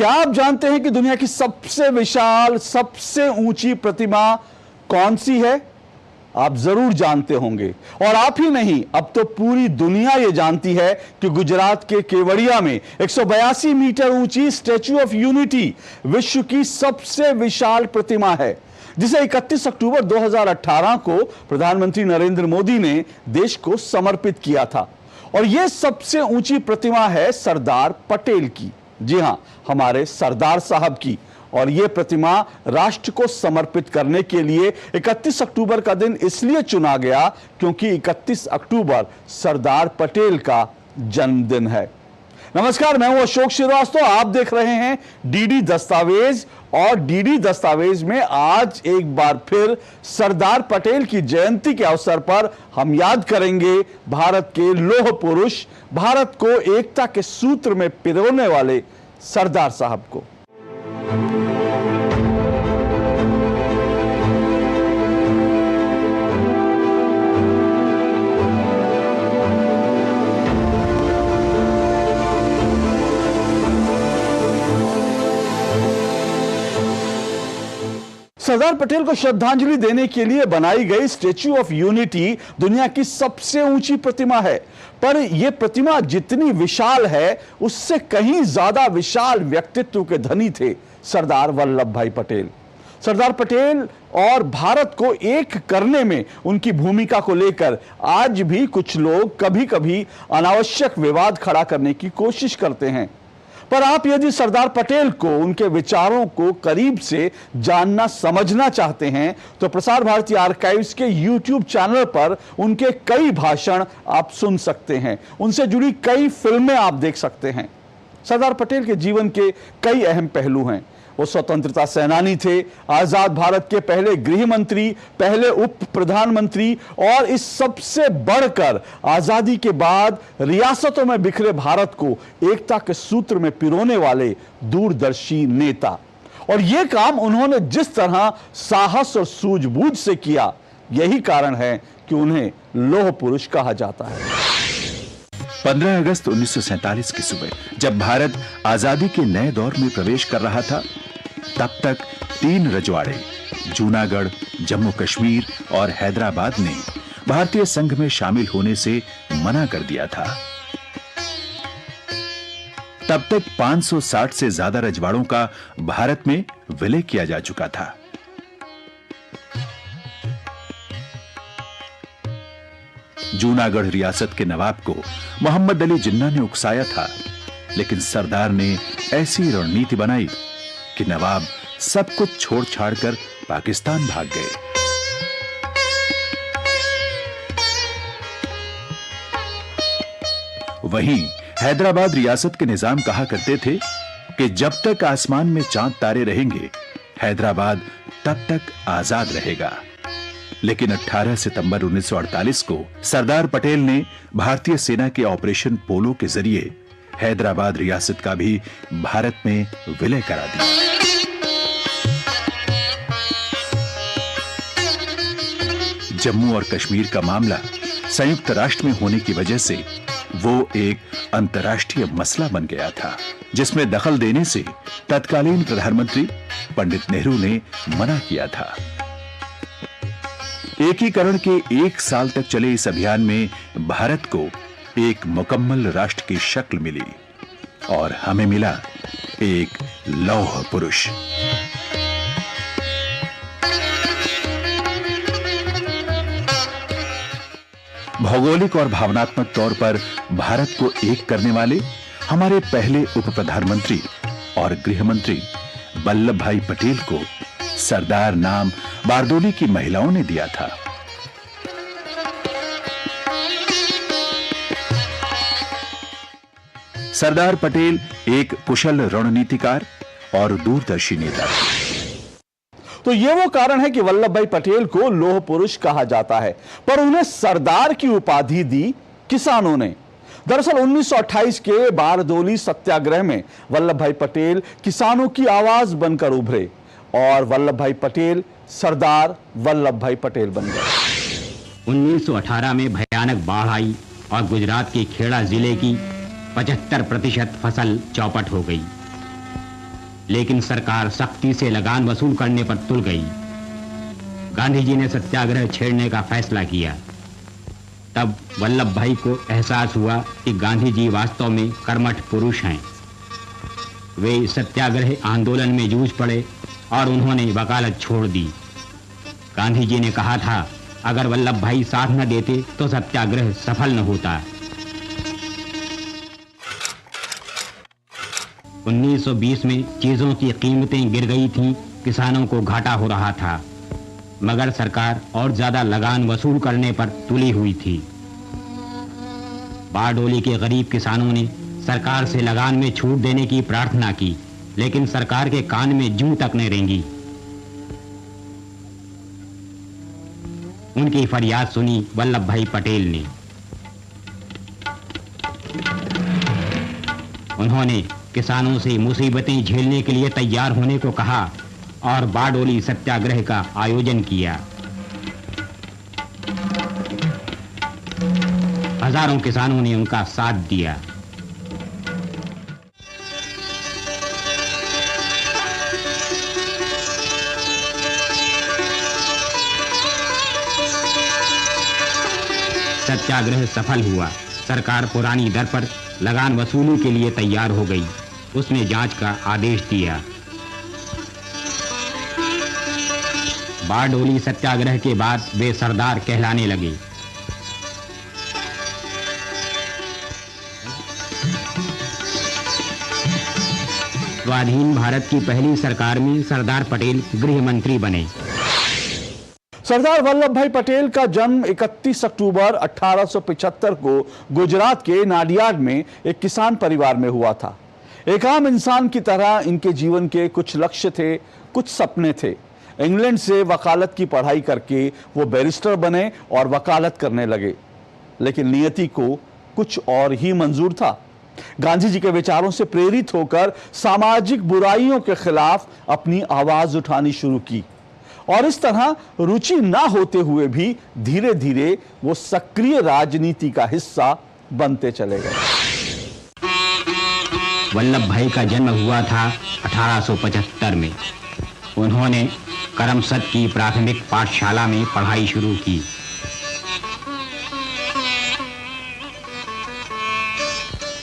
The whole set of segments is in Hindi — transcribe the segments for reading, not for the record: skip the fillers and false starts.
क्या आप जानते हैं कि दुनिया की सबसे विशाल, सबसे ऊंची प्रतिमा कौन सी है? आप जरूर जानते होंगे। और आप ही नहीं, अब तो पूरी दुनिया ये जानती है कि गुजरात के केवड़िया में 182 मीटर ऊंची स्टैच्यू ऑफ यूनिटी विश्व की सबसे विशाल प्रतिमा है, जिसे 31 अक्टूबर 2018 को प्रधानमंत्री नरेंद्र मोदी ने देश को समर्पित किया था। और यह सबसे ऊंची प्रतिमा है सरदार पटेल की। जी हां, हमारे सरदार साहब की। और यह प्रतिमा राष्ट्र को समर्पित करने के लिए 31 अक्टूबर का दिन इसलिए चुना गया क्योंकि 31 अक्टूबर सरदार पटेल का जन्मदिन है। नमस्कार, मैं हूं अशोक श्रीवास्तव। आप देख रहे हैं डीडी दस्तावेज। और डीडी दस्तावेज में आज एक बार फिर सरदार पटेल की जयंती के अवसर पर हम याद करेंगे भारत के लौह पुरुष, भारत को एकता के सूत्र में पिरोने वाले सरदार साहब को। सरदार पटेल को श्रद्धांजलि देने के लिए बनाई गई स्टैच्यू ऑफ यूनिटी दुनिया की सबसे ऊंची प्रतिमा है। पर यह प्रतिमा जितनी विशाल है, उससे कहीं ज्यादा विशाल व्यक्तित्व के धनी थे सरदार वल्लभ भाई पटेल। सरदार पटेल और भारत को एक करने में उनकी भूमिका को लेकर आज भी कुछ लोग कभी कभी अनावश्यक विवाद खड़ा करने की कोशिश करते हैं। पर आप यदि सरदार पटेल को, उनके विचारों को करीब से जानना समझना चाहते हैं तो प्रसार भारती आर्काइव्स के YouTube चैनल पर उनके कई भाषण आप सुन सकते हैं, उनसे जुड़ी कई फिल्में आप देख सकते हैं। सरदार पटेल के जीवन के कई अहम पहलू हैं। वो स्वतंत्रता सेनानी थे, आजाद भारत के पहले गृह मंत्री, पहले उप प्रधानमंत्री और इस सबसे बढ़कर आजादी के बाद रियासतों में बिखरे भारत को एकता के सूत्र में पिरोने वाले दूरदर्शी नेता। और यह काम उन्होंने जिस तरह साहस और सूझबूझ से किया, यही कारण है कि उन्हें लौह पुरुष कहा जाता है। 15 अगस्त 1947 की सुबह जब भारत आजादी के नए दौर में प्रवेश कर रहा था, तब तक 3 रजवाड़े जूनागढ़, जम्मू कश्मीर और हैदराबाद ने भारतीय संघ में शामिल होने से मना कर दिया था। तब तक 560 से ज्यादा रजवाड़ों का भारत में विलय किया जा चुका था। जूनागढ़ रियासत के नवाब को मोहम्मद अली जिन्ना ने उकसाया था, लेकिन सरदार ने ऐसी रणनीति बनाई कि नवाब सब कुछ छोड़ छाड़ कर पाकिस्तान भाग गए। वहीं हैदराबाद रियासत के निजाम कहा करते थे कि जब तक आसमान में चांद तारे रहेंगे, हैदराबाद तब तक आजाद रहेगा। लेकिन 18 सितंबर 1948 को सरदार पटेल ने भारतीय सेना के ऑपरेशन पोलो के जरिए हैदराबाद रियासत का भी भारत में विलय करा दिया। जम्मू और कश्मीर का मामला संयुक्त राष्ट्र में होने की वजह से वो एक अंतर्राष्ट्रीय मसला बन गया था, जिसमें दखल देने से तत्कालीन प्रधानमंत्री पंडित नेहरू ने मना किया था। एकीकरण के 1 साल तक चले इस अभियान में भारत को एक मुकम्मल राष्ट्र की शक्ल मिली और हमें मिला एक लौह पुरुष। भौगोलिक और भावनात्मक तौर पर भारत को एक करने वाले हमारे पहले उप प्रधानमंत्री और गृह मंत्री वल्लभ भाई पटेल को सरदार नाम बारदोली की महिलाओं ने दिया था। सरदार पटेल एक कुशल रणनीतिकार और दूरदर्शी नेता थे। तो ये वो कारण है कि वल्लभ भाई पटेल को लौह पुरुष कहा जाता है। पर उन्हें सरदार की उपाधि दी किसानों ने। दरअसल 1928 के बारदोली सत्याग्रह में वल्लभ भाई पटेल किसानों की आवाज बनकर उभरे और वल्लभ भाई पटेल सरदार वल्लभ भाई पटेल बन गए। 1918 में भयानक बाढ़ आई और गुजरात के खेड़ा जिले की 75% फसल चौपट हो गई। लेकिन सरकार सख्ती से लगान वसूल करने पर तुल गई। गांधी जी ने सत्याग्रह छेड़ने का फैसला किया। तब वल्लभ भाई को एहसास हुआ कि गांधी जी वास्तव में कर्मठ पुरुष हैं। वे सत्याग्रह आंदोलन में जूझ पड़े और उन्होंने वकालत छोड़ दी। गांधी जी ने कहा था, अगर वल्लभ भाई साथ न देते तो सत्याग्रह सफल न होता। 1920 में चीजों की कीमतें गिर गई थीं, किसानों को घाटा हो रहा था, मगर सरकार और ज्यादा लगान वसूल करने पर तुली हुई थी। बारडोली के गरीब किसानों ने सरकार से लगान में छूट देने की प्रार्थना की, लेकिन सरकार के कान में जूं तक न रेंगी। उनकी फरियाद सुनी वल्लभ भाई पटेल ने। उन्होंने किसानों से मुसीबतें झेलने के लिए तैयार होने को कहा और बारडोली सत्याग्रह का आयोजन किया। हजारों किसानों ने उनका साथ दिया। सत्याग्रह सफल हुआ। सरकार पुरानी दर पर लगान वसूली के लिए तैयार हो गई। उसने जांच का आदेश दिया। बारडोली सत्याग्रह के बाद वे सरदार कहलाने लगे। स्वाधीन भारत की पहली सरकार में सरदार पटेल गृह मंत्री बने। सरदार वल्लभ भाई पटेल का जन्म 31 अक्टूबर 1875 को गुजरात के नाडियाड में एक किसान परिवार में हुआ था। एक आम इंसान की तरह इनके जीवन के कुछ लक्ष्य थे, कुछ सपने थे। इंग्लैंड से वकालत की पढ़ाई करके वो बैरिस्टर बने और वकालत करने लगे, लेकिन नियति को कुछ और ही मंजूर था। गांधी जी के विचारों से प्रेरित होकर सामाजिक बुराइयों के खिलाफ अपनी आवाज उठानी शुरू की और इस तरह रुचि ना होते हुए भी धीरे धीरे वो सक्रिय राजनीति का हिस्सा बनते चले गए। वल्लभ भाई का जन्म हुआ था 1875 में। उन्होंने करमसद की प्राथमिक पाठशाला में पढ़ाई शुरू की।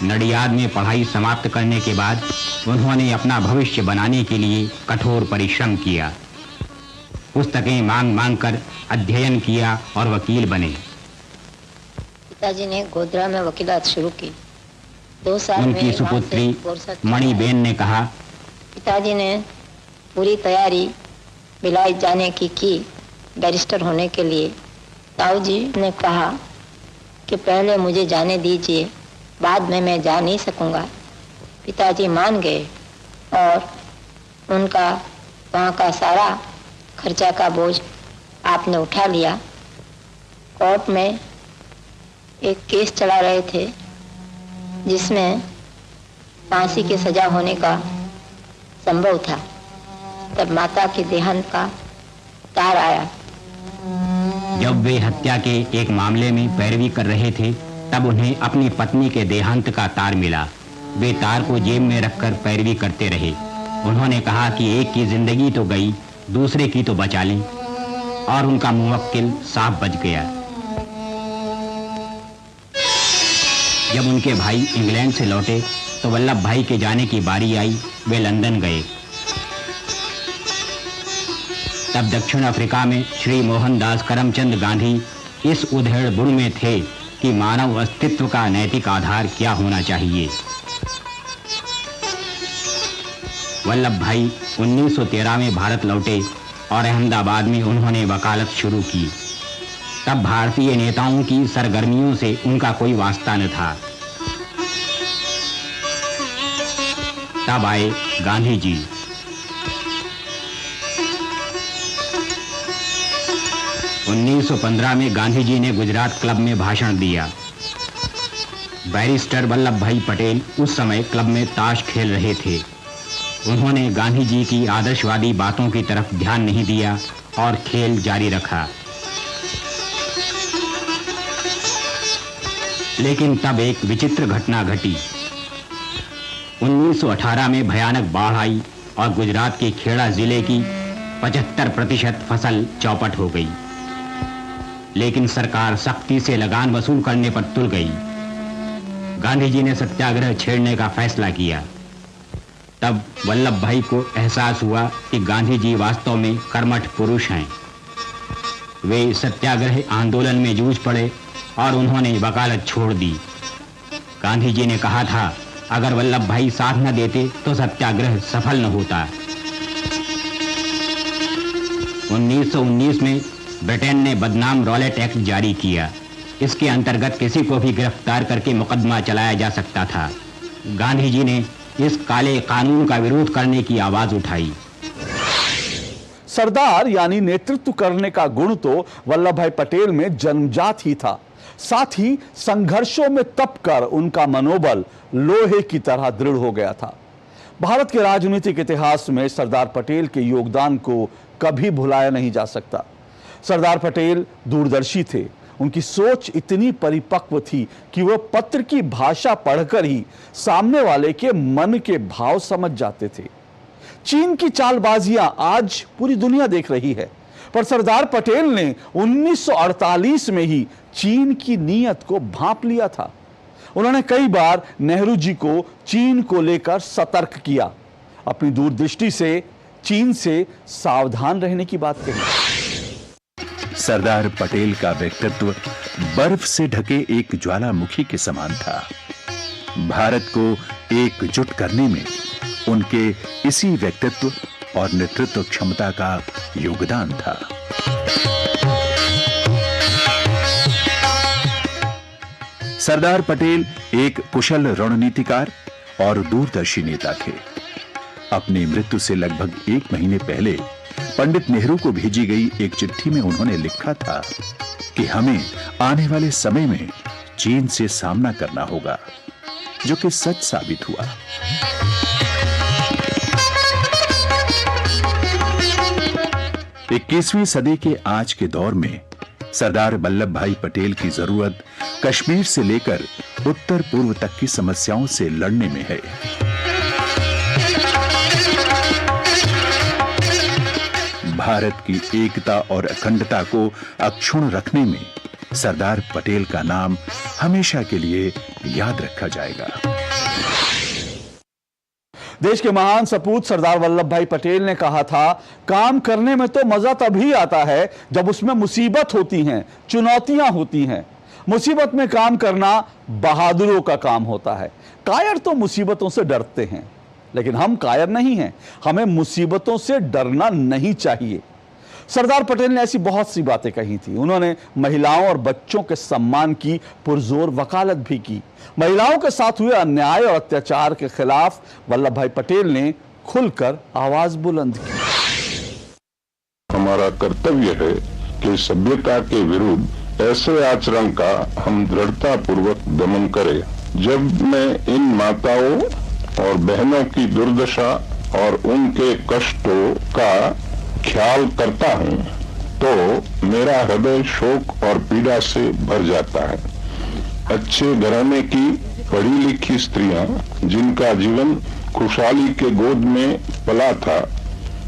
नडियाद में पढ़ाई समाप्त करने के बाद उन्होंने अपना भविष्य बनाने के लिए कठोर परिश्रम किया। पुस्तकें मांग मांग कर अध्ययन किया और वकील बने। पिताजी ने गोधरा में वकीलात शुरू की। 2 साल में उनकी सुपुत्री मणिबेन ने कहा, पिताजी ने पूरी तैयारी भिलाई जाने की बैरिस्टर होने के लिए। ताऊ जी ने कहा कि पहले मुझे जाने दीजिए, बाद में मैं जा नहीं सकूंगा। पिताजी मान गए और उनका वहाँ का सारा खर्चा का बोझ आपने उठा लिया। कोर्ट में एक केस चला रहे थे जिसमें फांसी की सजा होने का संभव था। तब माता के देहांत का तार आया। जब वे हत्या के एक मामले में पैरवी कर रहे थे, तब उन्हें अपनी पत्नी के देहांत का तार मिला। वे तार को जेब में रखकर पैरवी करते रहे। उन्होंने कहा कि एक की जिंदगी तो गई, दूसरे की तो बचा लें, और उनका मुवक्किल साफ बच गया। जब उनके भाई इंग्लैंड से लौटे तो वल्लभ भाई के जाने की बारी आई। वे लंदन गए। तब दक्षिण अफ्रीका में श्री मोहनदास करमचंद गांधी इस उधेड़ बुन में थे कि मानव अस्तित्व का नैतिक आधार क्या होना चाहिए। वल्लभ भाई 1913 में भारत लौटे और अहमदाबाद में उन्होंने वकालत शुरू की। तब भारतीय नेताओं की सरगर्मियों से उनका कोई वास्ता न था। तब आए गांधी जी। उन्नीस 1915 में गांधी जी ने गुजरात क्लब में भाषण दिया। बैरिस्टर वल्लभ भाई पटेल उस समय क्लब में ताश खेल रहे थे। उन्होंने गांधी जी की आदर्शवादी बातों की तरफ ध्यान नहीं दिया और खेल जारी रखा। लेकिन तब एक विचित्र घटना घटी। 1918 में भयानक बाढ़ आई और गुजरात के खेड़ा जिले की 75% फसल चौपट हो गई। लेकिन सरकार सख्ती से लगान वसूल करने पर तुल गई। गांधी जी ने सत्याग्रह छेड़ने का फैसला किया। तब वल्लभ भाई को एहसास हुआ कि गांधी जी वास्तव में कर्मठ पुरुष हैं। वे सत्याग्रह आंदोलन में जूझ पड़े और उन्होंने वकालत छोड़ दी। गांधी जी ने कहा था, अगर वल्लभ भाई साथ न देते तो सत्याग्रह सफल न होता। 1919 में ब्रिटेन ने बदनाम रॉलेट एक्ट जारी किया। इसके अंतर्गत किसी को भी गिरफ्तार करके मुकदमा चलाया जा सकता था। गांधी जी ने इस काले कानून का विरोध करने की आवाज उठाई। सरदार यानी नेतृत्व करने का गुण तो वल्लभ भाई पटेल में जन्मजात ही था। साथ ही संघर्षों में तपकर उनका मनोबल लोहे की तरह दृढ़ हो गया था। भारत के राजनीतिक इतिहास में सरदार पटेल के योगदान को कभी भुलाया नहीं जा सकता। सरदार पटेल दूरदर्शी थे। उनकी सोच इतनी परिपक्व थी कि वह पत्र की भाषा पढ़कर ही सामने वाले के मन के भाव समझ जाते थे। चीन की चालबाजियां आज पूरी दुनिया देख रही है, पर सरदार पटेल ने 1948 में ही चीन की नीयत को भांप लिया था। उन्होंने कई बार नेहरू जी को चीन को लेकर सतर्क किया, अपनी दूरदृष्टि से चीन से सावधान रहने की बात कही। सरदार पटेल का व्यक्तित्व बर्फ से ढके एक ज्वालामुखी के समान था। भारत को एकजुट करने में उनके इसी व्यक्तित्व और नेतृत्व क्षमता का योगदान था। सरदार पटेल एक कुशल रणनीतिकार और दूरदर्शी नेता थे। अपनी मृत्यु से लगभग 1 महीने पहले पंडित नेहरू को भेजी गई एक चिट्ठी में उन्होंने लिखा था कि हमें आने वाले समय में चीन से सामना करना होगा, जो कि सच साबित हुआ। इक्कीसवीं सदी के आज के दौर में सरदार वल्लभ भाई पटेल की जरूरत कश्मीर से लेकर उत्तर पूर्व तक की समस्याओं से लड़ने में है। भारत की एकता और अखंडता को अक्षुण्ण रखने में सरदार पटेल का नाम हमेशा के लिए याद रखा जाएगा। देश के महान सपूत सरदार वल्लभ भाई पटेल ने कहा था, काम करने में तो मजा तभी आता है जब उसमें मुसीबत होती हैं, चुनौतियां होती हैं। मुसीबत में काम करना बहादुरों का काम होता है। कायर तो मुसीबतों से डरते हैं, लेकिन हम कायर नहीं हैं। हमें मुसीबतों से डरना नहीं चाहिए। सरदार पटेल ने ऐसी बहुत सी बातें कही थी। उन्होंने महिलाओं और बच्चों के सम्मान की पुरजोर वकालत भी की। महिलाओं के साथ हुए अन्याय और अत्याचार के खिलाफ वल्लभ भाई पटेल ने खुलकर आवाज बुलंद की। हमारा कर्तव्य है कि सभ्यता के विरुद्ध ऐसे आचरण का हम दृढ़ता पूर्वक दमन करें। जब मैं इन माताओं और बहनों की दुर्दशा और उनके कष्टों का ख्याल करता हूँ तो मेरा हृदय शोक और पीड़ा से भर जाता है। अच्छे घराने की पढ़ी लिखी स्त्रियां, जिनका जीवन खुशहाली के गोद में पला था,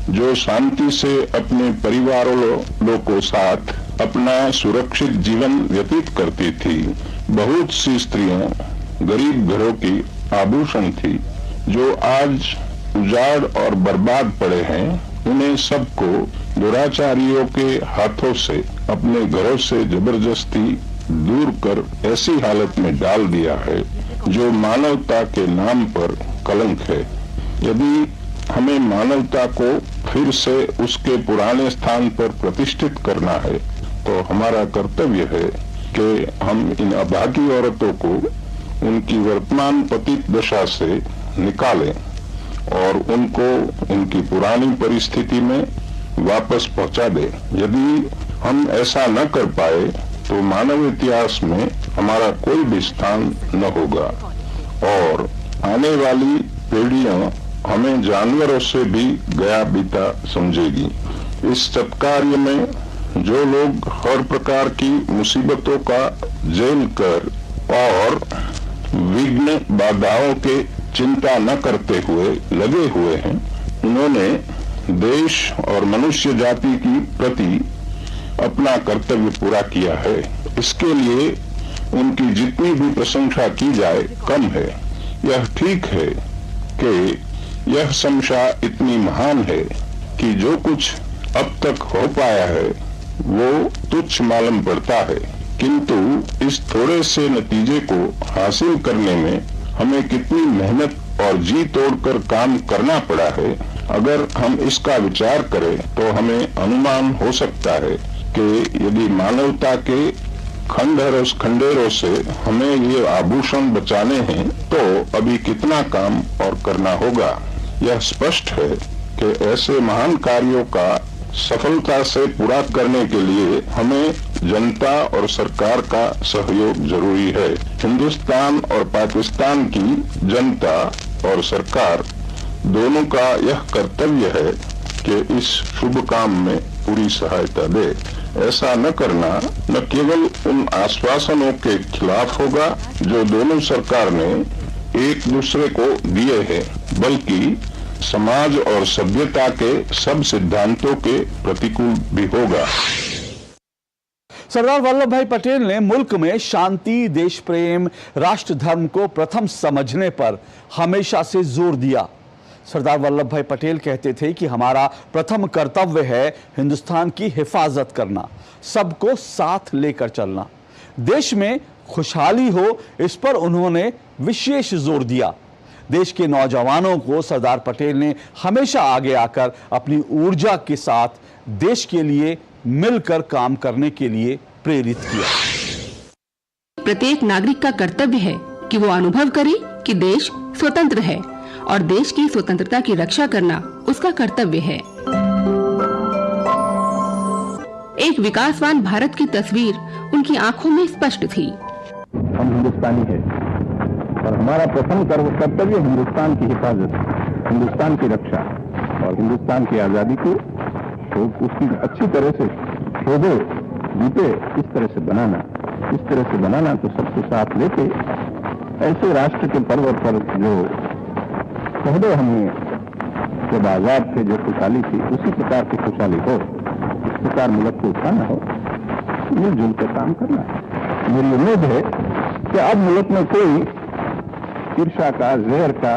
जो शांति से अपने परिवारों के साथ अपना सुरक्षित जीवन व्यतीत करती थी। बहुत सी स्त्रियां गरीब घरों की आभूषण थी, जो आज उजाड़ और बर्बाद पड़े हैं। उन्हें सबको दुराचारियों के हाथों से अपने घरों से जबरदस्ती दूर कर ऐसी हालत में डाल दिया है जो मानवता के नाम पर कलंक है। यदि हमें मानवता को फिर से उसके पुराने स्थान पर प्रतिष्ठित करना है तो हमारा कर्तव्य है कि हम इन अभागी औरतों को उनकी वर्तमान पतित दशा से निकालें और उनको उनकी पुरानी परिस्थिति में वापस पहुंचा दें। यदि हम ऐसा न कर पाए तो मानव इतिहास में हमारा कोई भी स्थान न होगा और आने वाली पीढ़ियां हमें जानवरों से भी गया बीता समझेगी। इस सत्कार्य में जो लोग हर प्रकार की मुसीबतों का झेल कर और विघ्न बाधाओं के चिंता न करते हुए लगे हुए हैं, उन्होंने देश और मनुष्य जाति की प्रति अपना कर्तव्य पूरा किया है। इसके लिए उनकी जितनी भी प्रशंसा की जाए कम है। यह ठीक है कि यह प्रशंसा इतनी महान है कि जो कुछ अब तक हो पाया है वो तुच्छ मालूम पड़ता है, किंतु इस थोड़े से नतीजे को हासिल करने में हमें कितनी मेहनत और जी तोड़कर काम करना पड़ा है। अगर हम इसका विचार करें तो हमें अनुमान हो सकता है कि यदि मानवता के खंडेरों से हमें ये आभूषण बचाने हैं तो अभी कितना काम और करना होगा। यह स्पष्ट है कि ऐसे महान कार्यों का सफलता से पूरा करने के लिए हमें जनता और सरकार का सहयोग जरूरी है। हिंदुस्तान और पाकिस्तान की जनता और सरकार दोनों का यह कर्तव्य है कि इस शुभ काम में पूरी सहायता दे। ऐसा न करना न केवल उन आश्वासनों के खिलाफ होगा जो दोनों सरकार ने एक दूसरे को दिए हैं, बल्कि समाज और सभ्यता के सब सिद्धांतों के प्रतिकूल भी होगा। सरदार वल्लभ भाई पटेल ने मुल्क में शांति, देश प्रेम, राष्ट्र धर्म को प्रथम समझने पर हमेशा से जोर दिया। सरदार वल्लभ भाई पटेल कहते थे कि हमारा प्रथम कर्तव्य है हिंदुस्तान की हिफाजत करना, सबको साथ लेकर चलना, देश में खुशहाली हो, इस पर उन्होंने विशेष जोर दिया। देश के नौजवानों को सरदार पटेल ने हमेशा आगे आकर अपनी ऊर्जा के साथ देश के लिए मिलकर काम करने के लिए प्रेरित किया। प्रत्येक नागरिक का कर्तव्य है कि वो अनुभव करे कि देश स्वतंत्र है और देश की स्वतंत्रता की रक्षा करना उसका कर्तव्य है। एक विकासवान भारत की तस्वीर उनकी आंखों में स्पष्ट थी। हम हिंदुस्तानी हैं और हमारा प्रथम कर्तव्य हिंदुस्तान की हिफाजत, हिंदुस्तान की रक्षा और हिंदुस्तान की आजादी को तो उसकी अच्छी तरह से शोभे जीते इस तरह से बनाना तो सबको साथ लेके ऐसे राष्ट्र के पर्व पर जो पहले हमने जब आजाद थे जो खुशहाली थी उसी प्रकार की खुशहाली हो, इस प्रकार मुल्क को उठाना हो, मिलजुल कर काम करना। मेरी उम्मीद है कि अब मुल्क में कोई ईर्ष्या का, जहर का,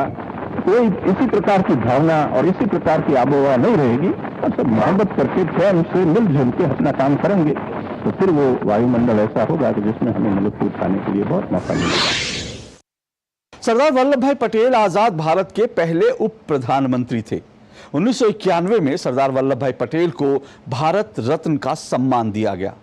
कोई इसी प्रकार की भावना और इसी प्रकार की आबोहवा नहीं रहेगी और सब मोहब्बत करके प्रेम से मिलजुल के अपना काम करेंगे तो फिर वो वायुमंडल ऐसा होगा कि जिसमें हमें मुल्क को उठाने के लिए बहुत मौका मिलेगा। सरदार वल्लभ भाई पटेल आजाद भारत के पहले उप प्रधानमंत्री थे। 1991 में सरदार वल्लभ भाई पटेल को भारत रत्न का सम्मान दिया गया।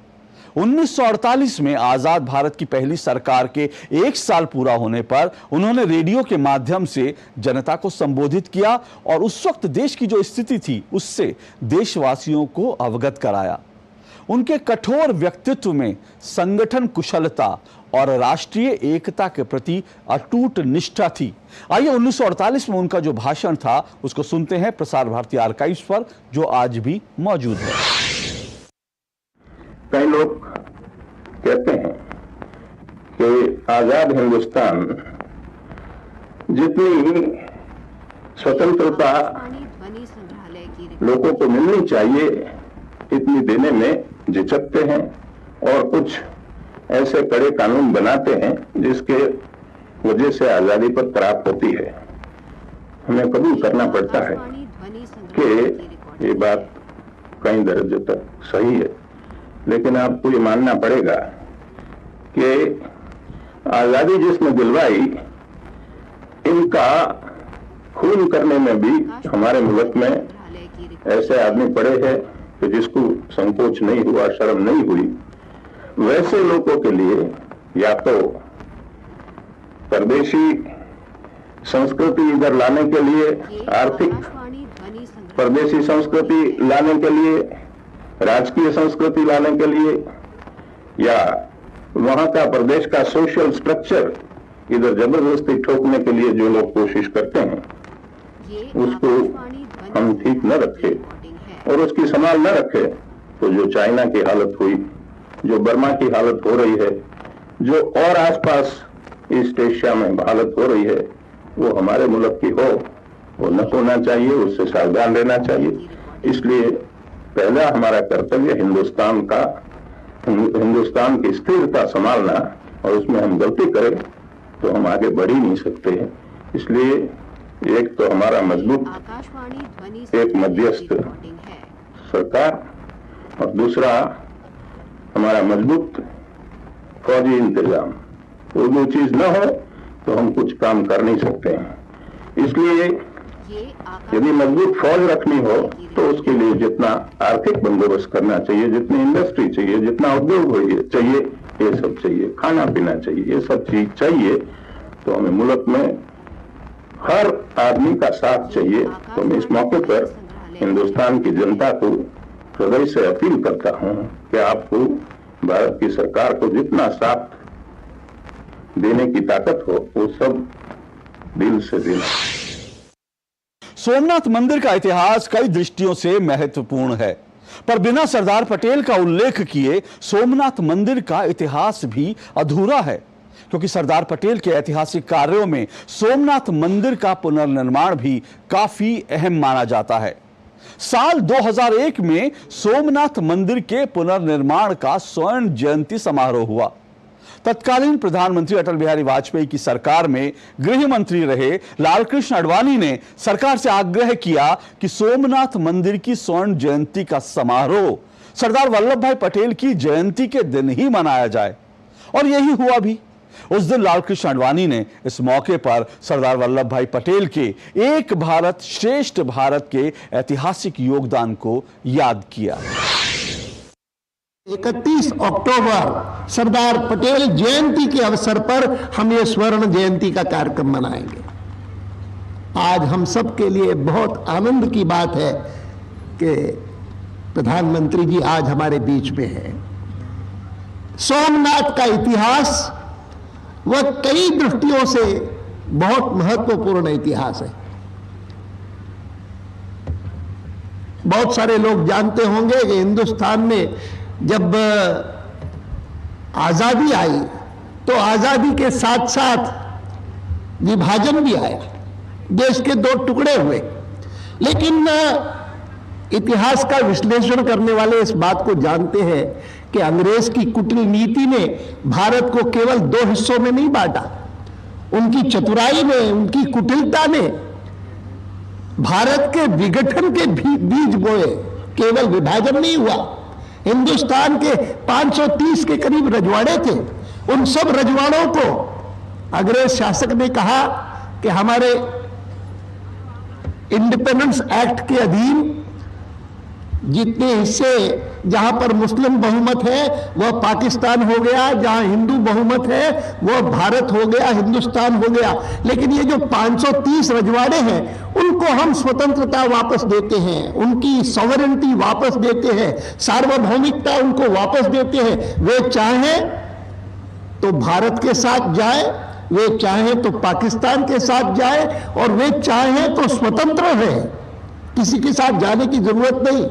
1948 में आजाद भारत की पहली सरकार के 1 साल पूरा होने पर उन्होंने रेडियो के माध्यम से जनता को संबोधित किया और उस वक्त देश की जो स्थिति थी उससे देशवासियों को अवगत कराया। उनके कठोर व्यक्तित्व में संगठन कुशलता और राष्ट्रीय एकता के प्रति अटूट निष्ठा थी। आइए 1948 में उनका जो भाषण था उसको सुनते हैं प्रसार भारती आर्काइव्स पर, जो आज भी मौजूद है। कई लोग कहते हैं कि आजाद हिंदुस्तान जितनी स्वतंत्रता लोगों को मिलनी चाहिए इतनी देने में झिझकते हैं और कुछ ऐसे कड़े कानून बनाते हैं जिसके वजह से आजादी पर तराप होती है। हमें कबूल करना पड़ता है कि ये बात कई दर्जे तक सही है, लेकिन आपको ये मानना पड़ेगा कि आजादी जिसने दिलवाई, इनका खून करने में भी हमारे मुल्क में ऐसे आदमी पड़े हैं कि जिसको संकोच नहीं हुआ, शर्म नहीं हुई। वैसे लोगों के लिए या तो परदेशी संस्कृति इधर लाने के लिए, आर्थिक परदेशी संस्कृति लाने के लिए, राजकीय संस्कृति लाने के लिए, या वहां का प्रदेश का सोशल स्ट्रक्चर इधर जबरदस्ती ठोकने के लिए जो लोग कोशिश करते हैं, उसको हम ठीक न रखें और उसकी संभाल न रखें तो जो चाइना की हालत हुई, जो बर्मा की हालत हो रही है, जो और आसपास ईस्ट एशिया में हालत हो रही है, वो हमारे मुल्क की हो वो न होना चाहिए, उससे सावधान रहना चाहिए। इसलिए पहला हमारा कर्तव्य हिंदुस्तान की स्थिरता संभालना, और उसमें हम गलती करें तो हम आगे बढ़ ही नहीं सकते हैं। इसलिए एक तो हमारा मजबूत एक मध्यस्थ सरकार, और दूसरा हमारा मजबूत फौजी इंतजाम। वो दो चीज न हो तो हम कुछ काम कर नहीं सकते हैं। इसलिए यदि मजबूत फौज रखनी हो तो उसके लिए जितना आर्थिक बंदोबस्त करना चाहिए, जितनी इंडस्ट्री चाहिए, जितना उद्योग चाहिए, ये सब चाहिए, खाना पीना चाहिए, ये सब चीज चाहिए, तो हमें मुल्क में हर आदमी का साथ चाहिए। तो मैं इस मौके पर हिंदुस्तान की जनता को हृदय से अपील करता हूं कि आपको भारत की सरकार को जितना साथ देने की ताकत हो वो सब दिल से देना। सोमनाथ मंदिर का इतिहास कई दृष्टियों से महत्वपूर्ण है, पर बिना सरदार पटेल का उल्लेख किए सोमनाथ मंदिर का इतिहास भी अधूरा है, क्योंकि सरदार पटेल के ऐतिहासिक कार्यों में सोमनाथ मंदिर का पुनर्निर्माण भी काफी अहम माना जाता है। साल 2001 में सोमनाथ मंदिर के पुनर्निर्माण का स्वर्ण जयंती समारोह हुआ। तत्कालीन प्रधानमंत्री अटल बिहारी वाजपेयी की सरकार में गृह मंत्री रहे लालकृष्ण आडवाणी ने सरकार से आग्रह किया कि सोमनाथ मंदिर की स्वर्ण जयंती का समारोह सरदार वल्लभ भाई पटेल की जयंती के दिन ही मनाया जाए, और यही हुआ भी। उस दिन लालकृष्ण आडवाणी ने इस मौके पर सरदार वल्लभ भाई पटेल के एक भारत श्रेष्ठ भारत के ऐतिहासिक योगदान को याद किया। 31 अक्टूबर सरदार पटेल जयंती के अवसर पर हम ये स्वर्ण जयंती का कार्यक्रम मनाएंगे। आज हम सब के लिए बहुत आनंद की बात है कि प्रधानमंत्री जी आज हमारे बीच में हैं। सोमनाथ का इतिहास वह कई दृष्टियों से बहुत महत्वपूर्ण इतिहास है। बहुत सारे लोग जानते होंगे कि हिंदुस्तान में जब आजादी आई तो आजादी के साथ साथ विभाजन भी आया, देश के दो टुकड़े हुए। लेकिन इतिहास का विश्लेषण करने वाले इस बात को जानते हैं कि अंग्रेज की कुटिल नीति ने भारत को केवल दो हिस्सों में नहीं बांटा, उनकी चतुराई ने, उनकी कुटिलता ने भारत के विघटन के बीज बोए। केवल विभाजन नहीं हुआ, हिंदुस्तान के 530 के करीब रजवाड़े थे, उन सब रजवाड़ों को अंग्रेज शासक ने कहा कि हमारे इंडिपेंडेंस एक्ट के अधीन जितने हिस्से जहां पर मुस्लिम बहुमत है वह पाकिस्तान हो गया, जहां हिंदू बहुमत है वह भारत हो गया, हिंदुस्तान हो गया। लेकिन ये जो 530 रजवाड़े हैं उनको हम स्वतंत्रता वापस देते हैं, उनकी सॉवरेनिटी वापस देते हैं, सार्वभौमिकता उनको वापस देते हैं। वे चाहें तो भारत के साथ जाए, वे चाहें तो पाकिस्तान के साथ जाए, और वे चाहें तो स्वतंत्र रहे, किसी के साथ जाने की जरूरत नहीं।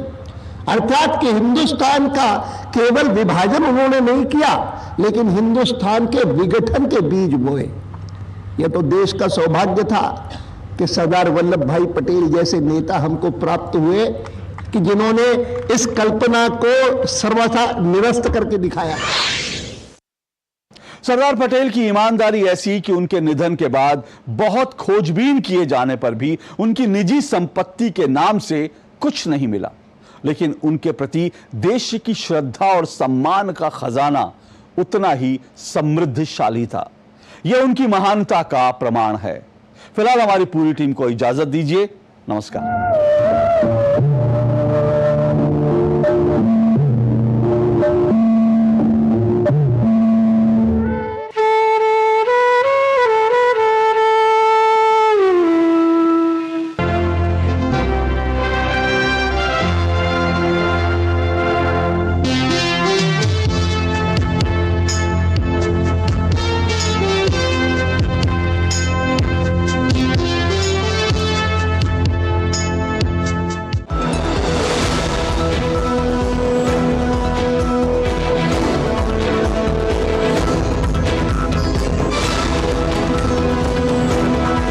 अर्थात कि हिंदुस्तान का केवल विभाजन उन्होंने नहीं किया, लेकिन हिंदुस्तान के विघटन के बीज बोए। यह तो देश का सौभाग्य था कि सरदार वल्लभ भाई पटेल जैसे नेता हमको प्राप्त हुए कि जिन्होंने इस कल्पना को सर्वथा निरस्त करके दिखाया। सरदार पटेल की ईमानदारी ऐसी कि उनके निधन के बाद बहुत खोजबीन किए जाने पर भी उनकी निजी संपत्ति के नाम से कुछ नहीं मिला, लेकिन उनके प्रति देश की श्रद्धा और सम्मान का खजाना उतना ही समृद्धशाली था। यह उनकी महानता का प्रमाण है। फिलहाल हमारी पूरी टीम को इजाजत दीजिए। नमस्कार।